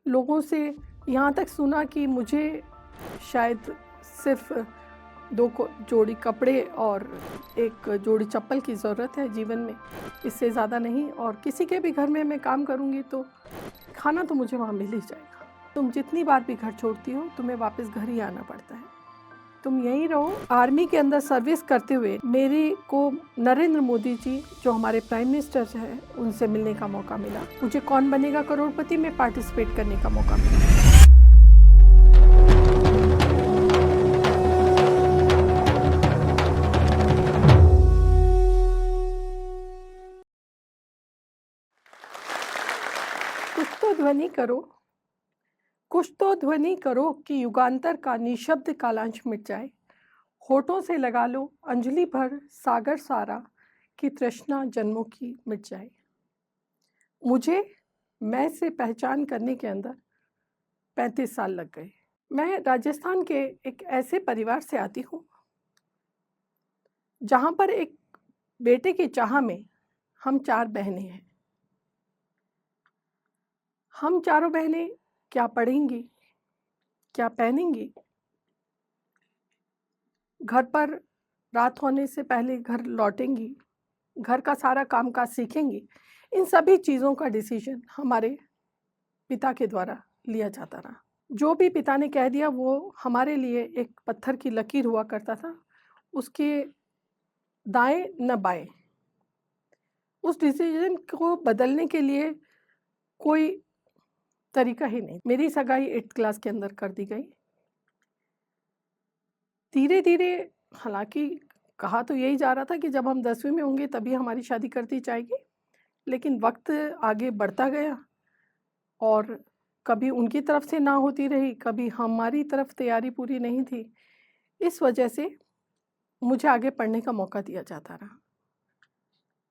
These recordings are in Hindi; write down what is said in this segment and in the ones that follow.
लोगों से यहाँ तक सुना कि मुझे शायद सिर्फ जोड़ी कपड़े और एक जोड़ी चप्पल की ज़रूरत है जीवन में, इससे ज़्यादा नहीं। और किसी के भी घर में मैं काम करूँगी तो खाना तो मुझे वहाँ मिल ही जाएगा। तुम जितनी बार भी घर छोड़ती हो तुम्हें वापस घर ही आना पड़ता है, तुम यहीं रहो। आर्मी के अंदर सर्विस करते हुए मेरे को नरेंद्र मोदी जी जो हमारे प्राइम मिनिस्टर हैं उनसे मिलने का मौका मिला। मुझे कौन बनेगा करोड़पति में पार्टिसिपेट करने का मौका मिला। कुछ तो ध्वनि करो कि युगांतर का निशब्द कालांश मिट जाए। होठों से लगा लो अंजलि भर सागर सारा की तृष्णा जन्मों की मिट जाए। मुझे मैं से पहचान करने के अंदर 35 साल लग गए। मैं राजस्थान के एक ऐसे परिवार से आती हूँ जहाँ पर एक बेटे की चाह में हम 4 बहनें हैं। हम चारों बहनें क्या पढ़ेंगी, क्या पहनेंगी, घर पर रात होने से पहले घर लौटेंगी, घर का सारा कामकाज सीखेंगी, इन सभी चीज़ों का डिसीजन हमारे पिता के द्वारा लिया जाता रहा। जो भी पिता ने कह दिया वो हमारे लिए एक पत्थर की लकीर हुआ करता था, उसके दाएं न बाएं। उस डिसीजन को बदलने के लिए कोई तरीका ही नहीं। मेरी सगाई 8th क्लास के अंदर कर दी गई। धीरे धीरे, हालांकि कहा तो यही जा रहा था कि जब हम 10वीं में होंगे तभी हमारी शादी कर दी जाएगी, लेकिन वक्त आगे बढ़ता गया और कभी उनकी तरफ से ना होती रही, कभी हमारी तरफ तैयारी पूरी नहीं थी। इस वजह से मुझे आगे पढ़ने का मौका दिया जाता रहा।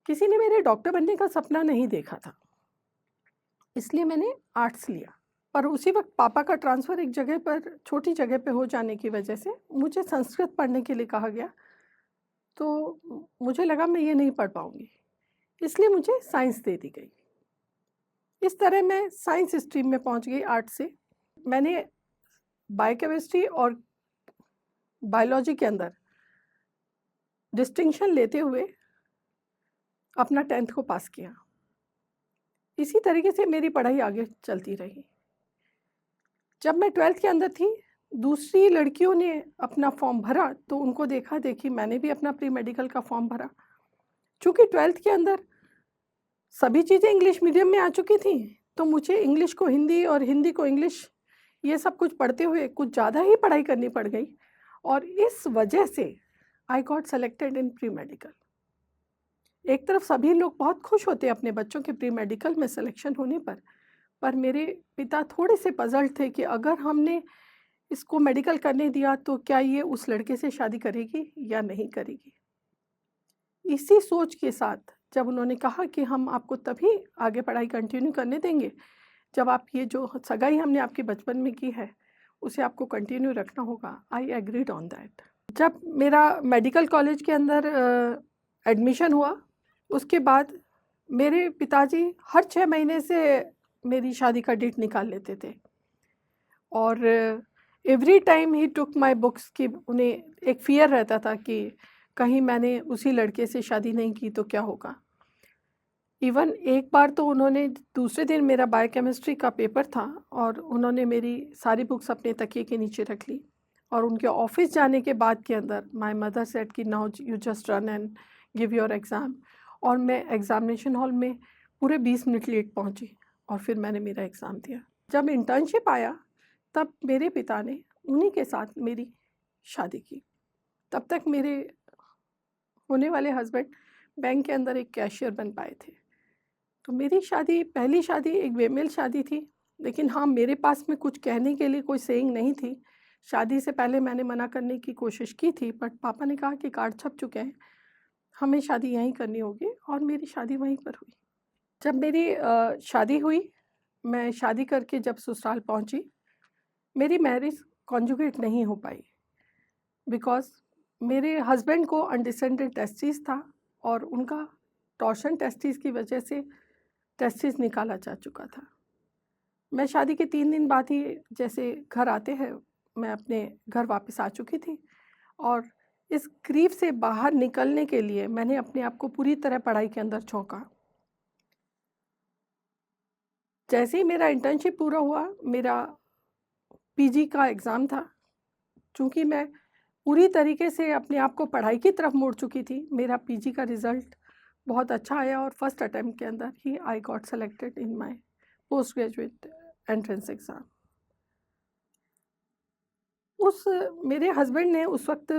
किसी ने मेरे डॉक्टर बनने का सपना नहीं देखा था, इसलिए मैंने आर्ट्स लिया। पर उसी वक्त पापा का ट्रांसफ़र एक जगह पर, छोटी जगह पे हो जाने की वजह से मुझे संस्कृत पढ़ने के लिए कहा गया, तो मुझे लगा मैं ये नहीं पढ़ पाऊँगी, इसलिए मुझे साइंस दे दी गई। इस तरह मैं साइंस स्ट्रीम में पहुंच गई आर्ट से। मैंने बायोकेमिस्ट्री और बायोलॉजी के अंदर डिस्टिंक्शन लेते हुए अपना 10th को पास किया। इसी तरीके से मेरी पढ़ाई आगे चलती रही। जब मैं 12th के अंदर थी, दूसरी लड़कियों ने अपना फॉर्म भरा तो उनको देखा देखी मैंने भी अपना प्री मेडिकल का फॉर्म भरा। चूँकि 12th के अंदर सभी चीज़ें इंग्लिश मीडियम में आ चुकी थी, तो मुझे इंग्लिश को हिंदी और हिंदी को इंग्लिश, ये सब कुछ पढ़ते हुए कुछ ज़्यादा ही पढ़ाई करनी पड़ गई और इस वजह से आई गॉट सेलेक्टेड इन प्री मेडिकल। एक तरफ सभी लोग बहुत खुश होते हैं अपने बच्चों के प्री मेडिकल में सिलेक्शन होने पर मेरे पिता थोड़े से पज़ल्ड थे कि अगर हमने इसको मेडिकल करने दिया तो क्या ये उस लड़के से शादी करेगी या नहीं करेगी। इसी सोच के साथ जब उन्होंने कहा कि हम आपको तभी आगे पढ़ाई कंटिन्यू करने देंगे जब आप ये जो सगाई हमने आपके बचपन में की है उसे आपको कंटिन्यू रखना होगा, आई एग्रीड ऑन दैट। जब मेरा मेडिकल कॉलेज के अंदर एडमिशन हुआ, उसके बाद मेरे पिताजी हर 6 महीने से मेरी शादी का डेट निकाल लेते थे और every time he took my books कि उन्हें एक फियर रहता था कि कहीं मैंने उसी लड़के से शादी नहीं की तो क्या होगा। इवन एक बार तो उन्होंने, दूसरे दिन मेरा बायोकेमिस्ट्री का पेपर था और उन्होंने मेरी सारी बुक्स अपने तकिए के नीचे रख ली और उनके ऑफिस जाने के बाद के अंदर माय मदर सेड कि now you just run and give your exam. और मैं एग्ज़ामिनेशन हॉल में पूरे 20 मिनट लेट पहुंची और फिर मैंने मेरा एग्ज़ाम दिया। जब इंटर्नशिप आया तब मेरे पिता ने उन्हीं के साथ मेरी शादी की। तब तक मेरे होने वाले हस्बैंड बैंक के अंदर एक कैशियर बन पाए थे। तो मेरी शादी, पहली शादी एक बेमेल शादी थी, लेकिन हाँ, मेरे पास में कुछ कहने के लिए कोई सेइंग नहीं थी। शादी से पहले मैंने मना करने की कोशिश की थी, बट पापा ने कहा कि कार्ड छप चुके हैं, हमें शादी यहीं करनी होगी और मेरी शादी वहीं पर हुई। जब मेरी शादी हुई, मैं शादी करके जब ससुराल पहुंची, मेरी मैरिज कॉन्जुगेट नहीं हो पाई बिकॉज़ मेरे हस्बैंड को अनडिसेंडेड टेस्टिस था और उनका टॉर्शन टेस्टिस की वजह से टेस्टिस निकाला जा चुका था। मैं शादी के 3 दिन बाद ही जैसे घर आते हैं, मैं अपने घर वापस आ चुकी थी और इस ग्रीफ से बाहर निकलने के लिए मैंने अपने आप को पूरी तरह पढ़ाई के अंदर झोंका। जैसे ही मेरा इंटर्नशिप पूरा हुआ, मेरा पीजी का एग्ज़ाम था। चूँकि मैं पूरी तरीके से अपने आप को पढ़ाई की तरफ मोड़ चुकी थी, मेरा पीजी का रिज़ल्ट बहुत अच्छा आया और फर्स्ट अटेम्प्ट के अंदर ही I got selected in my post graduate entrance exam. उस मेरे हस्बैंड ने उस वक़्त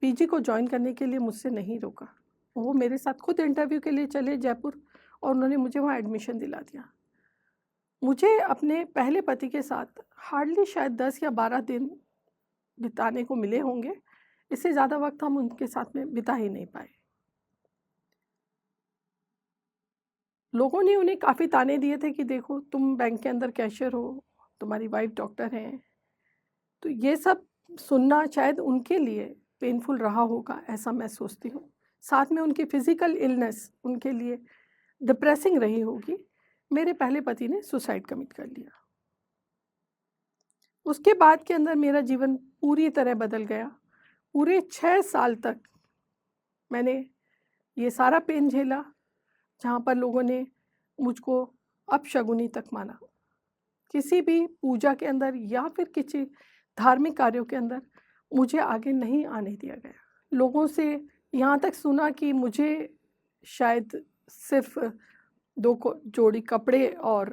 पीजी को जॉइन करने के लिए मुझसे नहीं रोका। वो मेरे साथ खुद इंटरव्यू के लिए चले जयपुर और उन्होंने मुझे वहाँ एडमिशन दिला दिया। मुझे अपने पहले पति के साथ हार्डली शायद 10 या 12 दिन बिताने को मिले होंगे। इससे ज़्यादा वक़्त हम उनके साथ में बिता ही नहीं पाए। लोगों ने उन्हें काफ़ी ताने दिए थे कि देखो तुम बैंक के अंदर कैशियर हो, तुम्हारी वाइफ़ डॉक्टर हैं। तो ये सब सुनना शायद उनके लिए पेनफुल रहा होगा, ऐसा मैं सोचती हूँ। साथ में उनकी फ़िज़िकल इलनेस उनके लिए डिप्रेसिंग रही होगी। मेरे पहले पति ने सुसाइड कमिट कर लिया। उसके बाद के अंदर मेरा जीवन पूरी तरह बदल गया। पूरे 6 साल तक मैंने ये सारा पेन झेला, जहाँ पर लोगों ने मुझको अपशगुनी तक माना। किसी भी पूजा के अंदर या फिर किसी धार्मिक कार्यों के अंदर मुझे आगे नहीं आने दिया गया। लोगों से यहाँ तक सुना कि मुझे शायद सिर्फ़ 2 जोड़ी कपड़े और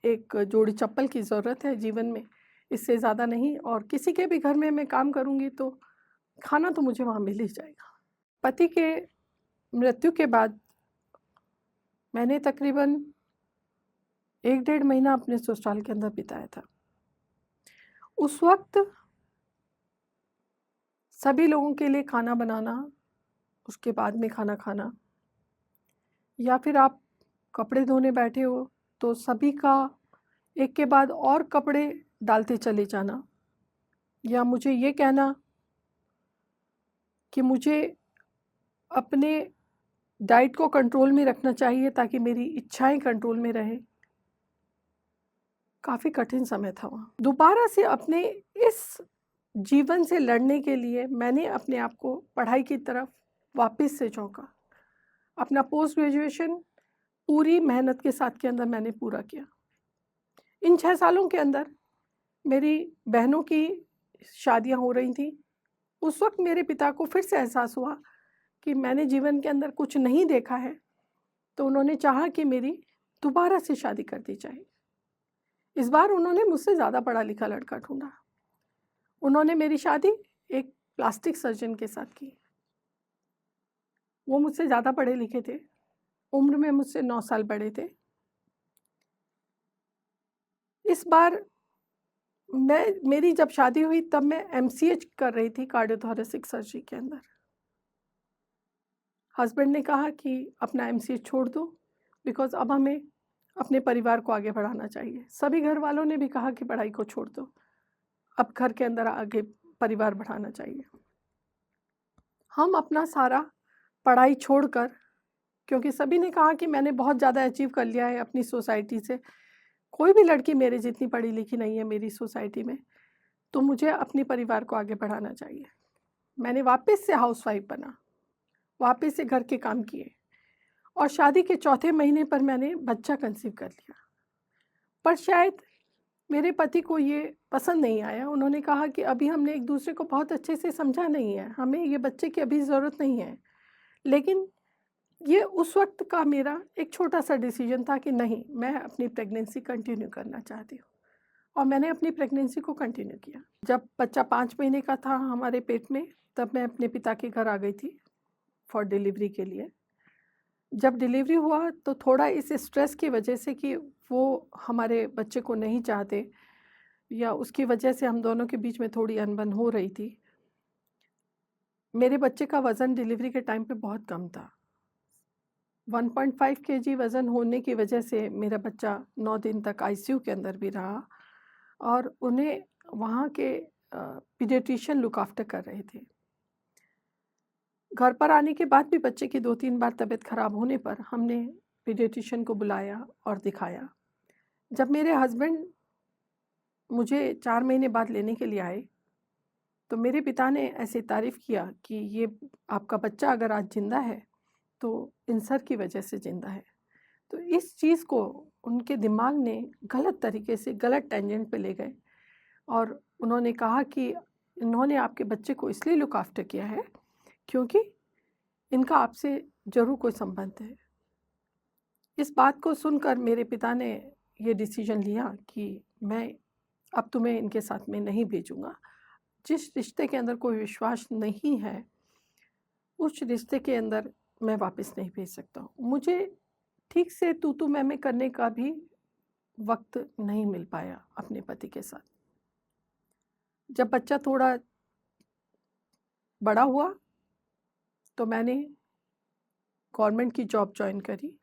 1 जोड़ी चप्पल की ज़रूरत है जीवन में, इससे ज़्यादा नहीं। और किसी के भी घर में मैं काम करूँगी तो खाना तो मुझे वहाँ मिल ही जाएगा। पति के मृत्यु के बाद मैंने तकरीबन 1 डेढ़ महीना अपने ससुराल के अंदर बिताया था। उस वक़्त सभी लोगों के लिए खाना बनाना, उसके बाद में खाना खाना, या फिर आप कपड़े धोने बैठे हो तो सभी का एक के बाद और कपड़े डालते चले जाना, या मुझे ये कहना कि मुझे अपने डाइट को कंट्रोल में रखना चाहिए ताकि मेरी इच्छाएं कंट्रोल में रहें। काफ़ी कठिन समय था वहाँ। दोबारा से अपने इस जीवन से लड़ने के लिए मैंने अपने आप को पढ़ाई की तरफ वापस से झोंका। अपना पोस्ट ग्रेजुएशन पूरी मेहनत के साथ के अंदर मैंने पूरा किया। इन 6 सालों के अंदर मेरी बहनों की शादियां हो रही थी। उस वक्त मेरे पिता को फिर से एहसास हुआ कि मैंने जीवन के अंदर कुछ नहीं देखा है, तो उन्होंने चाहा कि मेरी दोबारा से शादी कर दी जाए। इस बार उन्होंने मुझसे ज़्यादा पढ़ा लिखा लड़का ढूंढा। उन्होंने मेरी शादी एक प्लास्टिक सर्जन के साथ की। वो मुझसे ज़्यादा पढ़े लिखे थे, उम्र में मुझसे 9 साल बड़े थे। इस बार मेरी जब शादी हुई तब मैं एमसीएच कर रही थी कार्डियोथोरेसिक सर्जरी के अंदर। हस्बैंड ने कहा कि अपना एमसीएच छोड़ दो, बिकॉज़ अब हमें अपने परिवार को आगे बढ़ाना चाहिए। सभी घर वालों ने भी कहा कि पढ़ाई को छोड़ दो, अब घर के अंदर आगे परिवार बढ़ाना चाहिए। हम अपना सारा पढ़ाई छोड़कर, क्योंकि सभी ने कहा कि मैंने बहुत ज़्यादा अचीव कर लिया है अपनी सोसाइटी से, कोई भी लड़की मेरे जितनी पढ़ी लिखी नहीं है मेरी सोसाइटी में, तो मुझे अपने परिवार को आगे बढ़ाना चाहिए। मैंने वापस से हाउसवाइफ बना, वापस से घर के काम किए और शादी के चौथे महीने पर मैंने बच्चा कंसीव कर लिया। पर शायद मेरे पति को ये पसंद नहीं आया। उन्होंने कहा कि अभी हमने एक दूसरे को बहुत अच्छे से समझा नहीं है, हमें ये बच्चे की अभी ज़रूरत नहीं है। लेकिन ये उस वक्त का मेरा एक छोटा सा डिसीजन था कि नहीं, मैं अपनी प्रेगनेंसी कंटिन्यू करना चाहती हूँ और मैंने अपनी प्रेगनेंसी को कंटिन्यू किया। जब बच्चा 5 महीने का था हमारे पेट में, तब मैं अपने पिता के घर आ गई थी फॉर डिलीवरी के लिए। जब डिलीवरी हुआ तो थोड़ा इस स्ट्रेस की वजह से कि वो हमारे बच्चे को नहीं चाहते, या उसकी वजह से हम दोनों के बीच में थोड़ी अनबन हो रही थी। मेरे बच्चे का वज़न डिलीवरी के टाइम पे बहुत कम था। 1.5 केजी वज़न होने की वजह से मेरा बच्चा 9 दिन तक आईसीयू के अंदर भी रहा और उन्हें वहाँ के पीडियाट्रिशियन लुक आफ्टर कर रहे थे। घर पर आने के बाद भी बच्चे की 2-3 बार तबीयत ख़राब होने पर हमने पीडियाट्रिशियन को बुलाया और दिखाया। जब मेरे हस्बैंड मुझे 4 महीने बाद लेने के लिए आए, तो मेरे पिता ने ऐसे तारीफ़ किया कि ये आपका बच्चा अगर आज ज़िंदा है, तो इन सर की वजह से ज़िंदा है। तो इस चीज़ को उनके दिमाग ने गलत तरीके से गलत टेंजेंट पे ले गए और उन्होंने कहा कि इन्होंने आपके बच्चे को इसलिए लुक आफ्टर किया है क्योंकि इनका आपसे ज़रूर कोई संबंध है। इस बात को सुनकर मेरे पिता ने ये डिसीजन लिया कि मैं अब तुम्हें इनके साथ में नहीं भेजूँगा। जिस रिश्ते के अंदर कोई विश्वास नहीं है, उस रिश्ते के अंदर मैं वापस नहीं भेज सकता हूँ। मुझे ठीक से तू-तू मैं-मैं करने का भी वक़्त नहीं मिल पाया अपने पति के साथ। जब बच्चा थोड़ा बड़ा हुआ, तो मैंने गवर्नमेंट की जॉब जॉइन करी।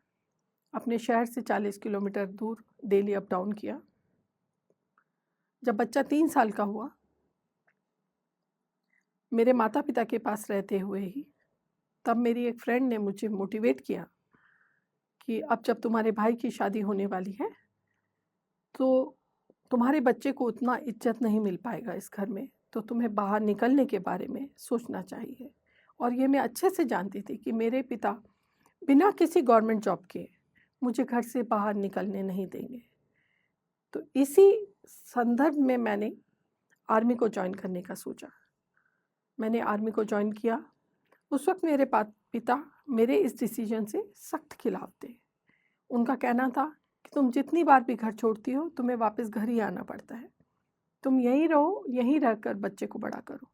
अपने शहर से 40 किलोमीटर दूर डेली अप डाउन किया। जब बच्चा 3 साल का हुआ, मेरे माता-पिता के पास रहते हुए ही, तब मेरी एक फ्रेंड ने मुझे मोटिवेट किया कि अब जब तुम्हारे भाई की शादी होने वाली है, तो तुम्हारे बच्चे को उतना इज़्ज़त नहीं मिल पाएगा इस घर में, तो तुम्हें बाहर निकलने के बारे में सोचना चाहिए। और ये मैं अच्छे से जानती थी कि मेरे पिता बिना किसी गवर्नमेंट जॉब के मुझे घर से बाहर निकलने नहीं देंगे। तो इसी संदर्भ में मैंने आर्मी को जॉइन करने का सोचा। मैंने आर्मी को जॉइन किया। उस वक़्त मेरे पिता मेरे इस डिसीजन से सख्त खिलाफ थे। उनका कहना था कि तुम जितनी बार भी घर छोड़ती हो, तुम्हें वापस घर ही आना पड़ता है। तुम यहीं रहो, यहीं रहकर बच्चे को बड़ा करो।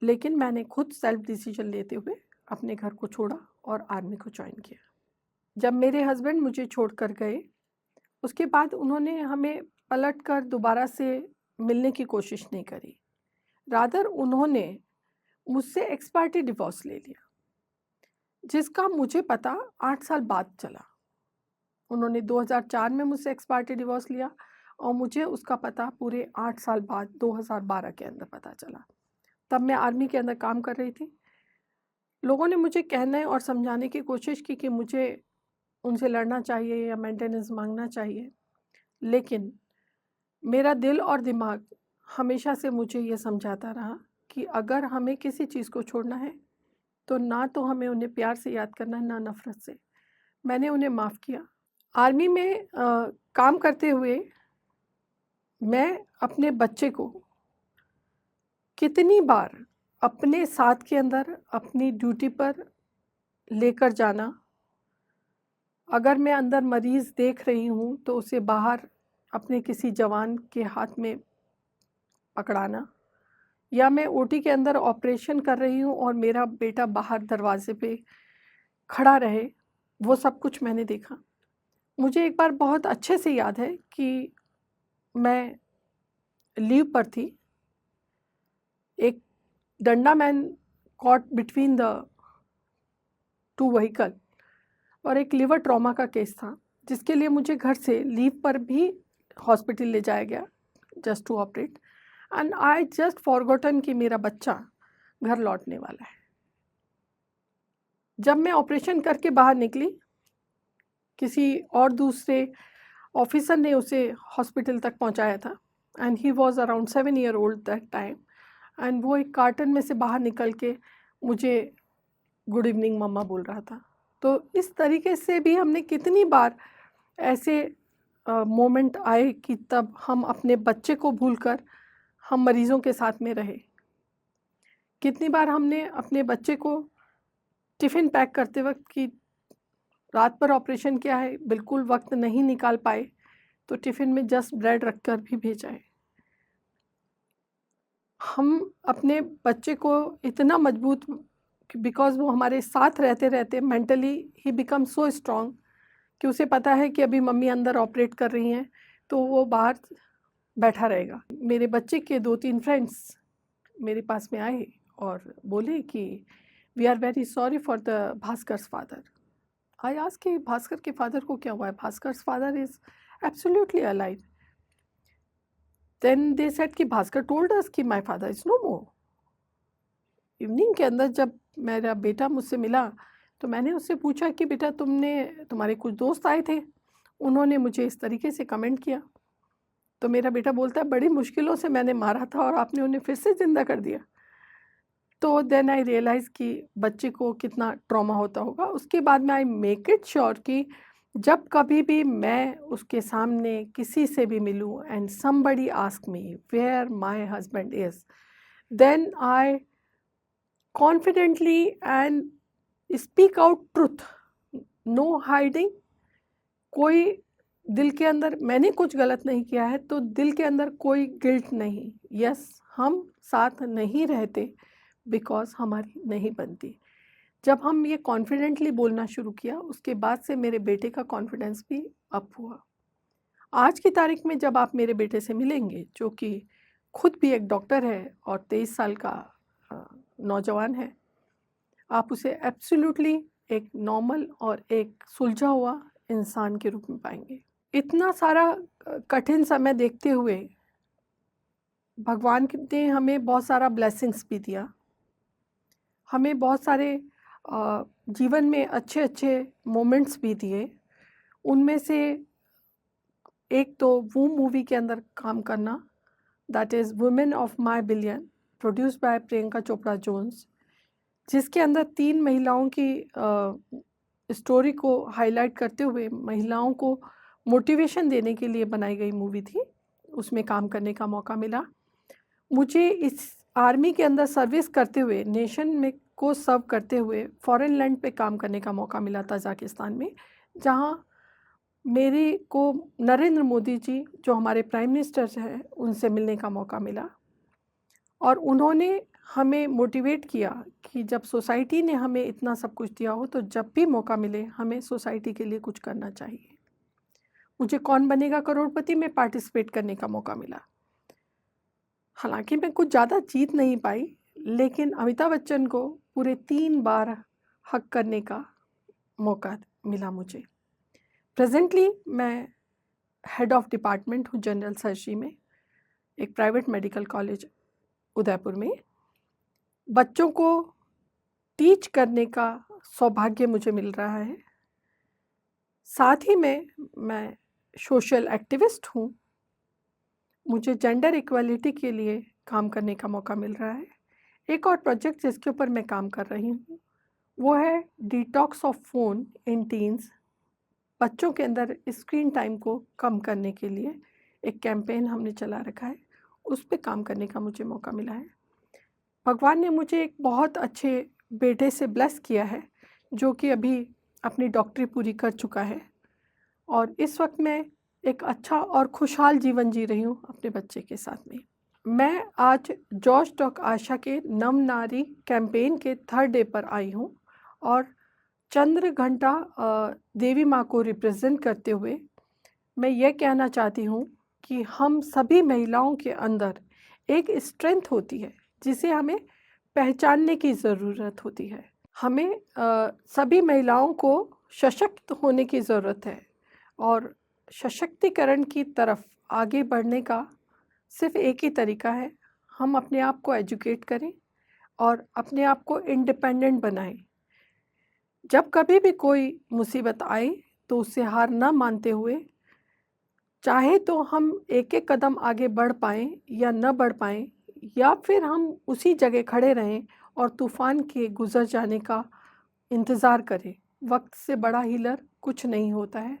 लेकिन मैंने खुद सेल्फ डिसीजन लेते हुए अपने घर को छोड़ा और आर्मी को जॉइन किया। जब मेरे हस्बैंड मुझे छोड़कर गए, उसके बाद उन्होंने हमें पलटकर दोबारा से मिलने की कोशिश नहीं करी। रादर उन्होंने मुझसे एक्स पार्टी डिवोर्स ले लिया, जिसका मुझे पता 8 साल बाद चला। उन्होंने 2004 में मुझसे एक्स पार्टी डिवोर्स लिया और मुझे उसका पता पूरे 8 साल बाद 2012 के अंदर पता चला। तब मैं आर्मी के अंदर काम कर रही थी। लोगों ने मुझे कहने और समझाने की कोशिश की कि मुझे उनसे लड़ना चाहिए या मेंटेनेंस मांगना चाहिए, लेकिन मेरा दिल और दिमाग हमेशा से मुझे ये समझाता रहा कि अगर हमें किसी चीज़ को छोड़ना है, तो ना तो हमें उन्हें प्यार से याद करना है, ना नफ़रत से। मैंने उन्हें माफ़ किया। आर्मी में काम करते हुए मैं अपने बच्चे को कितनी बार अपने साथ के अंदर अपनी ड्यूटी पर लेकर जाना, अगर मैं अंदर मरीज़ देख रही हूँ तो उसे बाहर अपने किसी जवान के हाथ में पकड़ाना, या मैं ओटी के अंदर ऑपरेशन कर रही हूँ और मेरा बेटा बाहर दरवाजे पे खड़ा रहे, वो सब कुछ मैंने देखा। मुझे एक बार बहुत अच्छे से याद है कि मैं लीव पर थी। एक डंडा man caught between the 2 vehicle और एक लिवर ट्रॉमा का केस था, जिसके लिए मुझे घर से लीव पर भी हॉस्पिटल ले जाया गया just to operate, and I just forgotten कि मेरा बच्चा घर लौटने वाला है। जब मैं ऑपरेशन करके बाहर निकली, किसी और दूसरे ऑफिसर ने उसे हॉस्पिटल तक पहुंचाया था, and he was around 7 year old that time, and वो एक कार्टन में से बाहर निकल के मुझे गुड इवनिंग मम्मा बोल रहा था। तो इस तरीके से भी हमने कितनी बार ऐसे मोमेंट आए कि तब हम अपने बच्चे को भूलकर हम मरीज़ों के साथ में रहे। कितनी बार हमने अपने बच्चे को टिफ़िन पैक करते वक्त कि रात पर ऑपरेशन किया है, बिल्कुल वक्त नहीं निकाल पाए, तो टिफ़िन में जस्ट ब्रेड रखकर भी भेजा है। हम अपने बच्चे को इतना मजबूत, बिकॉज़ वो हमारे साथ रहते रहते mentally he become so strong कि उसे पता है कि अभी मम्मी अंदर ऑपरेट कर रही हैं, तो वो बाहर बैठा रहेगा। मेरे बच्चे के 2-3 फ्रेंड्स मेरे पास में आए और बोले कि we are very sorry for the Bhaskar's father. I asked कि भास्कर के फादर को क्या हुआ है? Bhaskar's father is absolutely alive. Then they said कि भास्कर टोल्ड अस कि my father is no more. Evening के अंदर जब मेरा बेटा मुझसे मिला, तो मैंने उससे पूछा कि बेटा तुम्हारे कुछ दोस्त आए थे, उन्होंने मुझे इस तरीके से कमेंट किया। तो मेरा बेटा बोलता है, बड़ी मुश्किलों से मैंने मारा था और आपने उन्हें फिर से ज़िंदा कर दिया। तो देन आई रियलाइज़ कि बच्चे को कितना ट्रॉमा होता होगा। उसके बाद में आई मेक इट श्योर कि जब कभी भी मैं उसके सामने किसी से भी मिलूँ and somebody ask me where my husband is, then I confidently and speak out truth, no hiding. कोई दिल के अंदर मैंने कुछ गलत नहीं किया है तो दिल के अंदर कोई गिल्ट नहीं। यस, हम साथ नहीं रहते बिकॉज हमारी नहीं बनती। जब हम ये कॉन्फिडेंटली बोलना शुरू किया, उसके बाद से मेरे बेटे का कॉन्फिडेंस भी अप हुआ। आज की तारीख में जब आप मेरे बेटे से मिलेंगे, जो कि खुद भी एक डॉक्टर है और 23 साल का नौजवान है, आप उसे एब्सोल्युटली एक नॉर्मल और एक सुलझा हुआ इंसान के रूप में पाएंगे। इतना सारा कठिन समय देखते हुए भगवान ने हमें बहुत सारा ब्लेसिंग्स भी दिया। हमें बहुत सारे जीवन में अच्छे अच्छे मोमेंट्स भी दिए। उनमें से एक तो वो मूवी के अंदर काम करना, that is women of my billion, produced by Priyanka Chopra Jones, जिसके अंदर 3 महिलाओं की स्टोरी को हाईलाइट करते हुए महिलाओं को मोटिवेशन देने के लिए बनाई गई मूवी थी। उसमें काम करने का मौका मिला। मुझे इस आर्मी के अंदर सर्विस करते हुए, नेशन में को सर्व करते हुए फॉरेन लैंड पे काम करने का मौका मिला तजाकिस्तान में, जहाँ मेरे को नरेंद्र मोदी जी जो हमारे प्राइम मिनिस्टर हैं उनसे मिलने का मौका मिला। और उन्होंने हमें मोटिवेट किया कि जब सोसाइटी ने हमें इतना सब कुछ दिया हो तो जब भी मौका मिले हमें सोसाइटी के लिए कुछ करना चाहिए। मुझे कौन बनेगा करोड़पति में पार्टिसिपेट करने का मौका मिला। हालांकि मैं कुछ ज़्यादा जीत नहीं पाई, लेकिन अमिताभ बच्चन को पूरे 3 बार हक करने का मौका मिला मुझे। प्रेजेंटली मैं हेड ऑफ डिपार्टमेंट हूँ जनरल सर्जरी में, एक प्राइवेट मेडिकल कॉलेज उदयपुर में। बच्चों को टीच करने का सौभाग्य मुझे मिल रहा है। साथ ही में मैं सोशल एक्टिविस्ट हूँ। मुझे जेंडर इक्वालिटी के लिए काम करने का मौका मिल रहा है। एक और प्रोजेक्ट जिसके ऊपर मैं काम कर रही हूँ वो है detox of phone in teens. बच्चों के अंदर स्क्रीन टाइम को कम करने के लिए एक कैंपेन हमने चला रखा है, उस पर काम करने का मुझे मौका मिला है। भगवान ने मुझे एक बहुत अच्छे बेटे से ब्लेस किया है जो कि अभी अपनी डॉक्टरी पूरी कर चुका है और इस वक्त मैं एक अच्छा और खुशहाल जीवन जी रही हूँ अपने बच्चे के साथ में। मैं आज जॉर्ज टॉक आशा के नव नारी कैंपेन के 3rd डे पर आई हूँ और चंद्र घंटा देवी माँ को रिप्रेजेंट करते हुए मैं ये कहना चाहती हूँ कि हम सभी महिलाओं के अंदर एक स्ट्रेंथ होती है जिसे हमें पहचानने की ज़रूरत होती है। हमें सभी महिलाओं को सशक्त होने की ज़रूरत है और सशक्तिकरण की तरफ आगे बढ़ने का सिर्फ एक ही तरीका है, हम अपने आप को एजुकेट करें और अपने आप को इंडिपेंडेंट बनाएं। जब कभी भी कोई मुसीबत आए तो उससे हार न मानते हुए, चाहे तो हम एक-एक कदम आगे बढ़ पाएँ या न बढ़ पाएँ या फिर हम उसी जगह खड़े रहें और तूफ़ान के गुज़र जाने का इंतज़ार करें। वक्त से बड़ा हीलर कुछ नहीं होता है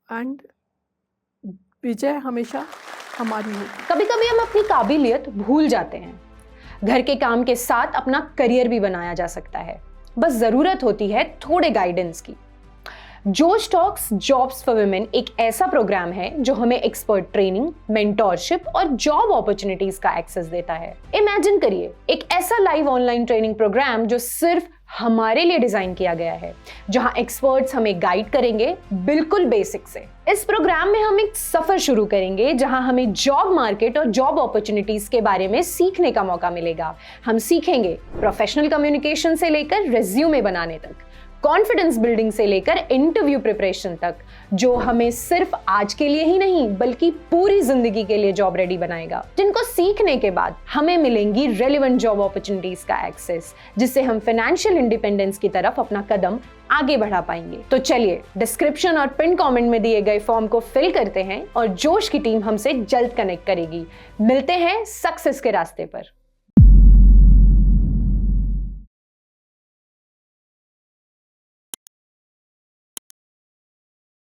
एंड विजय हमेशा हमारी होगी। कभी-कभी हम अपनी काबिलियत भूल जाते हैं। घर के काम के साथ अपना करियर भी बनाया जा सकता है, बस जरूरत होती है थोड़े गाइडेंस की। जोश टॉक्स जॉब्स फॉर वुमेन एक ऐसा प्रोग्राम है जो हमें एक्सपर्ट ट्रेनिंग, मेंटोरशिप और जॉब अपॉर्चुनिटीज का एक्सेस देता है। इमेजिन करिए एक ऐसा लाइव ऑनलाइन ट्रेनिंग प्रोग्राम जो सिर्फ हमारे लिए डिजाइन किया गया है, जहां एक्सपर्ट्स हमें गाइड करेंगे बिल्कुल बेसिक से। इस प्रोग्राम में हम एक सफर शुरू करेंगे जहां हमें जॉब मार्केट और जॉब अपॉर्चुनिटीज के बारे में सीखने का मौका मिलेगा। हम सीखेंगे प्रोफेशनल कम्युनिकेशन से लेकर रेज्यूमे बनाने तक, कॉन्फिडेंस बिल्डिंग से लेकर इंटरव्यू प्रिपरेशन तक, जो हमें सिर्फ आज के लिए ही नहीं बल्कि पूरी जिंदगी के लिए जॉब रेडी बनाएगा, जिनको सीखने के बाद हमें मिलेंगी रेलेवेंट जॉब अपॉर्चुनिटीज का एक्सेस, जिससे हम फाइनेंशियल इंडिपेंडेंस की तरफ अपना कदम आगे बढ़ा पाएंगे। तो चलिए डिस्क्रिप्शन और पिन कमेंट में दिए गए फॉर्म को फिल करते हैं और जोश की टीम हमसे जल्द कनेक्ट करेगी। मिलते हैं सक्सेस के रास्ते पर।